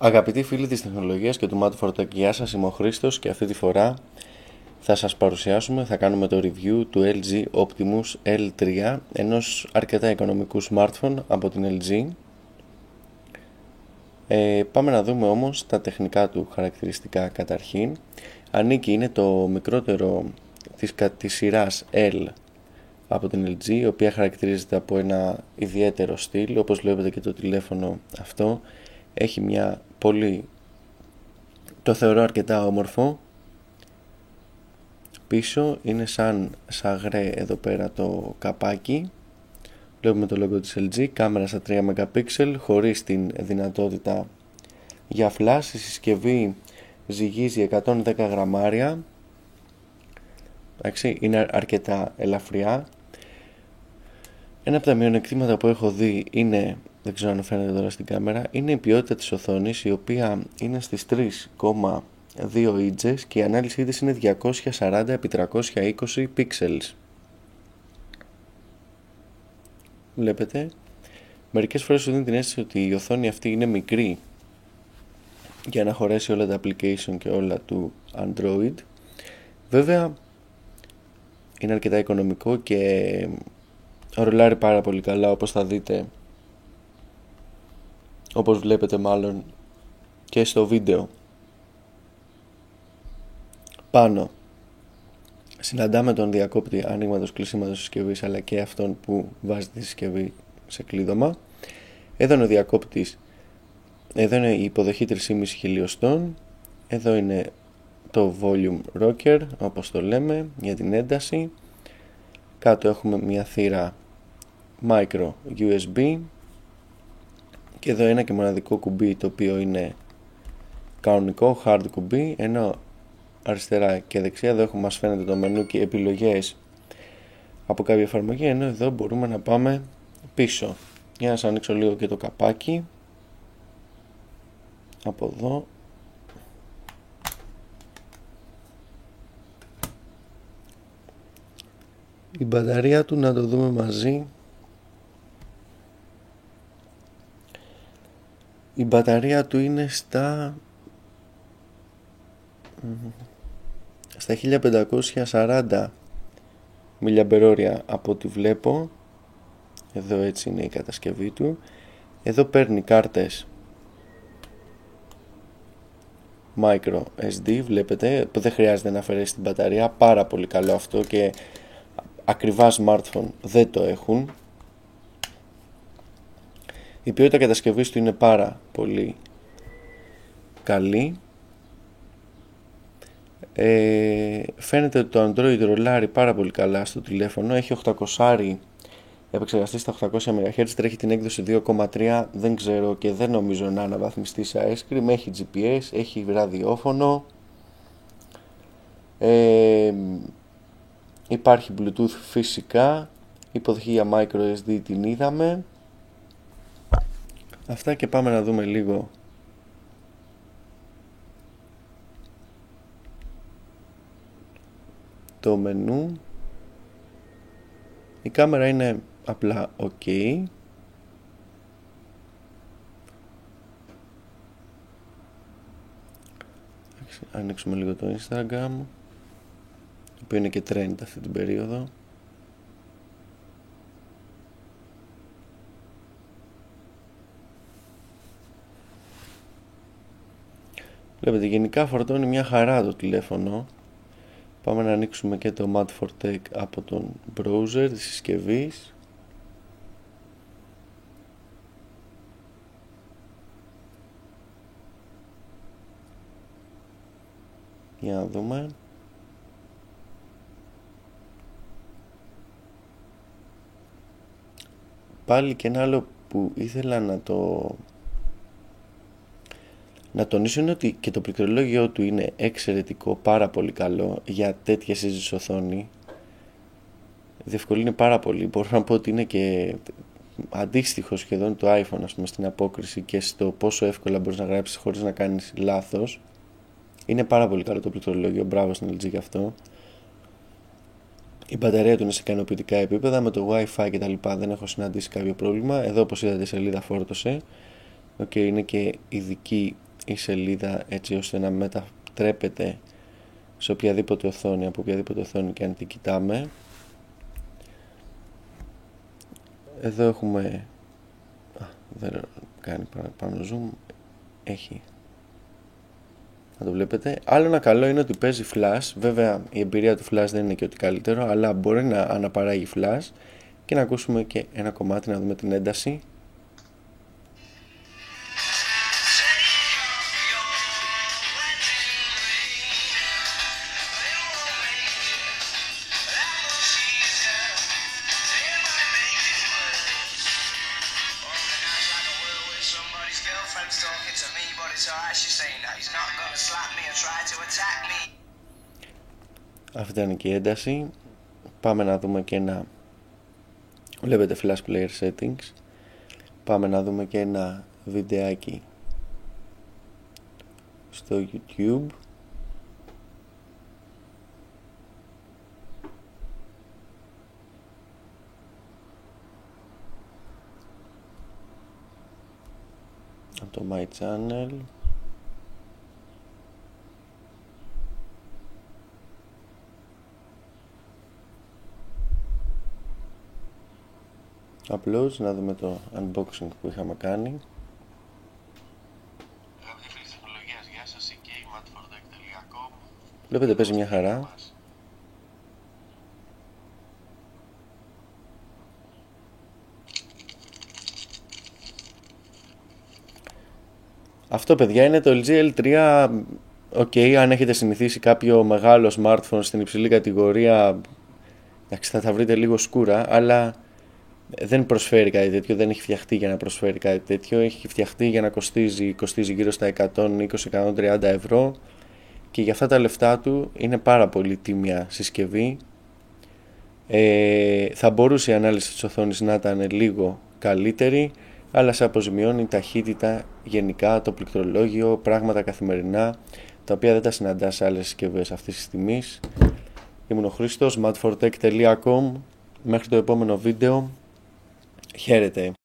Αγαπητοί φίλοι της τεχνολογίας και του Mad Fortec, γεια σας, είμαι ο Χρήστος και αυτή τη φορά θα κάνουμε το review του LG Optimus L3, ενός αρκετά οικονομικού smartphone από την LG. Πάμε να δούμε όμως τα τεχνικά του χαρακτηριστικά καταρχήν. Είναι το μικρότερο της σειράς L από την LG, η οποία χαρακτηρίζεται από ένα ιδιαίτερο στυλ, όπως βλέπετε και το τηλέφωνο αυτό. Έχει μια το θεωρώ αρκετά όμορφο. Πίσω είναι σαν σαγρέ εδώ πέρα το καπάκι. Βλέπουμε το logo της LG, κάμερα στα 3 MP χωρίς την δυνατότητα για flash. Η συσκευή ζυγίζει 110 γραμμάρια. Είναι αρκετά ελαφριά. Ένα από τα μειονεκτήματα που έχω δει είναι, δεν ξέρω αν φαίνεται τώρα στην κάμερα, είναι η ποιότητα της οθόνης, η οποία είναι στις 3,2 ίντσες και η ανάλυση της είναι 240x320 pixels. Βλέπετε, μερικές φορές σου δίνει την αίσθηση ότι η οθόνη αυτή είναι μικρή για να χωρέσει όλα τα application και όλα του Android. Βέβαια, είναι αρκετά οικονομικό και ρολάρει πάρα πολύ καλά, όπως θα δείτε, όπως βλέπετε μάλλον και στο βίντεο. Πάνω συναντάμε τον διακόπτη ανοίγματος κλεισίματος συσκευής, αλλά και αυτόν που βάζει τη συσκευή σε κλείδωμα. Εδώ είναι ο διακόπτης, εδώ είναι η υποδοχή 3,5 χιλιοστών, εδώ είναι το volume rocker, όπως το λέμε, για την ένταση. Κάτω έχουμε μια θύρα micro USB και εδώ ένα και μοναδικό κουμπί, το οποίο είναι κανονικό hard κουμπί, ενώ αριστερά και δεξιά εδώ μας φαίνεται το μενού και επιλογές από κάποια εφαρμογή, ενώ εδώ μπορούμε να πάμε πίσω. Για να σας ανοίξω λίγο και το καπάκι από εδώ. Η μπαταρία του, να το δούμε μαζί. Η μπαταρία του είναι στα 1540 mAh από ό,τι βλέπω. Εδώ έτσι είναι η κατασκευή του. Εδώ παίρνει κάρτες micro SD, βλέπετε, που δεν χρειάζεται να αφαιρέσει την μπαταρία. Πάρα πολύ καλό αυτό, και ακριβά smartphone δεν το έχουν. Η ποιότητα κατασκευής του είναι πάρα πολύ καλή. Φαίνεται ότι το Android ρολάρει πάρα πολύ καλά στο τηλέφωνο. Έχει 800 επεξεργαστή στα 800 MHz, τρέχει την έκδοση 2,3. Δεν ξέρω και δεν νομίζω να αναβαθμιστεί σε ice cream. Έχει GPS, έχει ραδιόφωνο, υπάρχει Bluetooth φυσικά, υποδοχή για micro SD την είδαμε. Αυτά, και πάμε να δούμε λίγο το μενού. Η κάμερα είναι απλά ok. Ανοίξουμε λίγο το Instagram, το οποίο είναι και trend αυτή την περίοδο. Βλέπετε, γενικά φορτώνει μια χαρά το τηλέφωνο. Πάμε να ανοίξουμε και το Mad Fortec από τον browser της συσκευής. Για να δούμε. Πάλι και ένα άλλο που ήθελα να τονίσω είναι ότι και το πληκτρολόγιο του είναι εξαιρετικό, πάρα πολύ καλό για τέτοια σύζυγη οθόνη. Διευκολύνει πάρα πολύ. Μπορώ να πω ότι είναι και αντίστοιχο σχεδόν του iPhone, ας πούμε, στην απόκριση και στο πόσο εύκολα μπορείς να γράψεις χωρίς να κάνεις λάθος. Είναι πάρα πολύ καλό το πληκτρολόγιο, μπράβο στην LG γι' αυτό. Η μπαταρία του είναι σε ικανοποιητικά επίπεδα, με το Wi-Fi και τα λοιπά δεν έχω συναντήσει κάποιο πρόβλημα. Εδώ, όπως είδατε, η σελίδα φόρτωσε. Είναι και ειδική η σελίδα έτσι ώστε να μετατρέπεται σε οποιαδήποτε οθόνη, από οποιαδήποτε οθόνη και αν την κοιτάμε. Εδώ έχουμε, δεν κάνει πάνω zoom, έχει, να το βλέπετε. Άλλο ένα καλό είναι ότι παίζει flash, βέβαια η εμπειρία του flash δεν είναι και ότι καλύτερο, αλλά μπορεί να αναπαράγει flash και να ακούσουμε και ένα κομμάτι, να δούμε την ένταση. Αυτή ήταν και η ένταση. Πάμε να δούμε και ένα, βλέπετε flash player settings. Πάμε να δούμε και ένα βιντεάκι στο YouTube. Από το My Channel. Uploads, να δούμε το unboxing που είχαμε κάνει. Βλέπετε παίζει μια χαρά. Αυτό παιδιά είναι το LG L3. Ok, αν έχετε συνηθίσει κάποιο μεγάλο smartphone στην υψηλή κατηγορία, εντάξει, θα τα βρείτε λίγο σκούρα, αλλά δεν προσφέρει κάτι τέτοιο, δεν έχει φτιαχτεί για να προσφέρει κάτι τέτοιο. Έχει φτιαχτεί για να κοστίζει γύρω στα 120-130 ευρώ και για αυτά τα λεφτά του είναι πάρα πολύ τίμια συσκευή. Θα μπορούσε η ανάλυση της οθόνης να ήταν λίγο καλύτερη, αλλά σε αποζημιώνει η ταχύτητα γενικά, το πληκτρολόγιο, πράγματα καθημερινά τα οποία δεν τα συναντάς σε άλλες συσκευές αυτής της τιμής. Ήμουν ο Χρήστος, matfortech.com. Μέχρι το επόμενο βίντεο, χαίρετε.